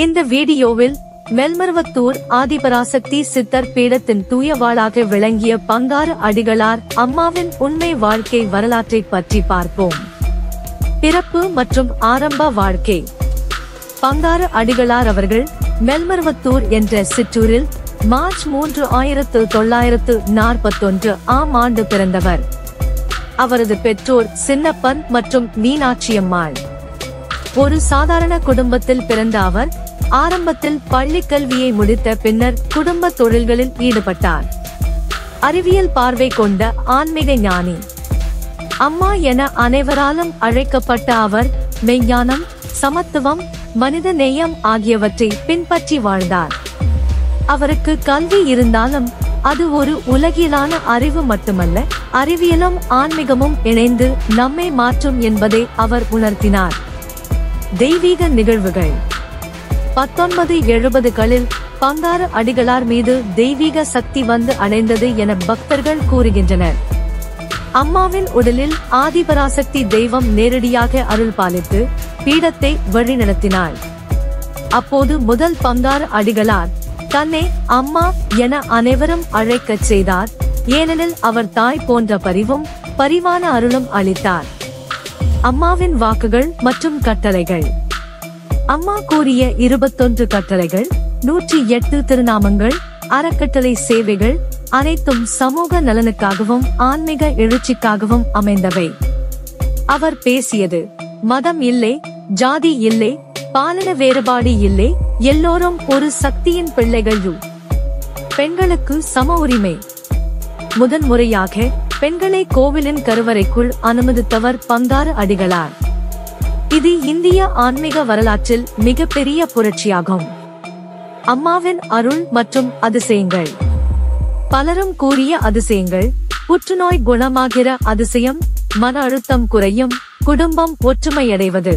இந்த வீடியோவில் மேல்மருவத்தூர் ஆதிபராசக்தி சித்தர் பீடத்தின் தூயவாளாக விளங்கிய பங்காரு அடிகளார் அம்மாவின் உண்மை வாழ்க்கை வரலாற்றை பற்றி பார்ப்போம். பிறப்பு மற்றும் ஆரம்ப வாழ்க்கை. பங்காரு அடிகளார் அவர்கள் மேல்மருவத்தூர் என்ற சிற்றூரில் மார்ச் 3, 1941 ஆம் ஆண்டு பிறந்தவர். அவரது பெற்றோர் சின்னப்பன் மற்றும் மீனாட்சியம்மாள். ஒரு சாதாரண குடும்பத்தில் பிறந்த அவர் ஆரம்பத்தில் பள்ளிக் கல்வியை முடித்த பின்னர் குடும்ப தொழில்களில் ஈடுபட்டார். அறிவியல் பார்வை கொண்ட ஆன்மீக ஞானி. அம்மா என அனைவராலும் அழைக்கப்பட்ட அவர் மெய்ஞானம், சமத்துவம், மனித நேயம் ஆகியவற்றை பின்பற்றி வாழ்ந்தார். அவருக்கு கல்வி இருந்தாலும் அது ஒரு உலகிலான அறிவு மட்டுமல்ல, அறிவியலும் ஆன்மீகமும் இணைந்து நம்மை மாற்றும் என்பதை அவர் உணர்த்தினார். தெய்வீக நிகழ்வுகள். 1970களில் பங்காரு அடிகளார் மீது தெய்வீக சக்தி வந்து அடைந்தது என பக்தர்கள் கூறுகின்றனர். அம்மாவின் உடலில் ஆதிபராசக்தி தெய்வம் நேரடியாக அருள் பாலித்து பீடத்தை வழிநடத்தினார். அப்போது முதல் பங்காரு அடிகளார் தன்னை அம்மா என அனைவரும் அழைக்கச் செய்தார். ஏனெனில் அவர் தாய் போன்ற பரிவான அருளும் அளித்தார். அம்மாவின் வாக்குகள் மற்றும் கட்டளைகள். அம்மா கூறிய 21 கட்டளைகள், 108 திருநாமங்கள், அறக்கட்டளை சேவைகள் அனைத்தும் சமூக நலனுக்காகவும் ஆன்மீக எழுச்சிக்காகவும் அமைந்தவை. அவர் பேசியது: மதம் இல்லை, ஜாதி இல்லை, பாலின வேறுபாடு இல்லை, எல்லோரும் ஒரு சக்தியின் பிள்ளைகள். பெண்களுக்கு சம உரிமை. முதன்முறையாக பெண்களை கோவிலின் கருவறைக்குள் அனுமதித்தவர் பங்காரு அடிகளார். இது இந்திய ஆன்மீக வரலாற்றில் மிகப்பெரிய புரட்சியாகும். அம்மாவின் அருள் மற்றும் அதிசயங்கள். பலரும் கூறிய அதிசயங்கள்: புற்றுநோய் குணமாகிற அதிசயம், மன அழுத்தம் குறையும், குடும்பம் ஒற்றுமையடைவது.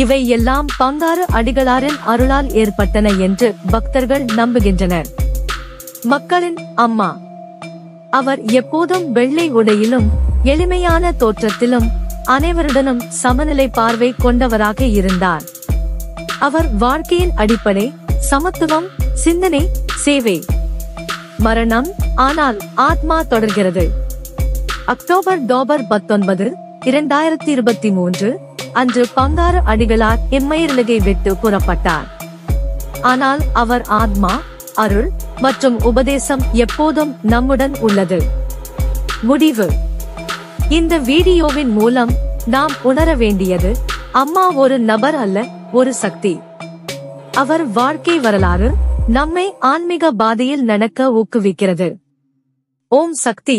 இவை எல்லாம் பங்காரு அடிகளாரின் அருளால் ஏற்பட்டன என்று பக்தர்கள் நம்புகின்றனர். மக்களின் அம்மா. அவர் எப்போதும் வெள்ளை உடையிலும் எளிமையான தோற்றத்திலும் அனைவருடனும் சமநிலை பார்வை கொண்டவராக இருந்தார். அவர் வாழ்க்கையின் அடிப்படை சமத்துவம், சிந்தனை, சேவை. மரணம், ஆனால் ஆத்மா தொடர்கிறது. அக்டோபர் 19, 2023 அன்று பங்காரு அடிகளார் இம்மயிரிலகை விட்டு புறப்பட்டார். ஆனால் அவர் ஆத்மா, அருள் மற்றும் உபதேசம் எப்போதும் நம்முடன் உள்ளது. முடிவு. இந்த வீடியோவின் மூலம் நாம் உணர வேண்டியது: அம்மா ஒரு நபர் அல்ல, ஒரு சக்தி. அவர் வாழ்க்கை வரலாறு நம்மை ஆன்மீக பாதையில் நடக்க ஊக்குவிக்கிறது. ஓம் சக்தி.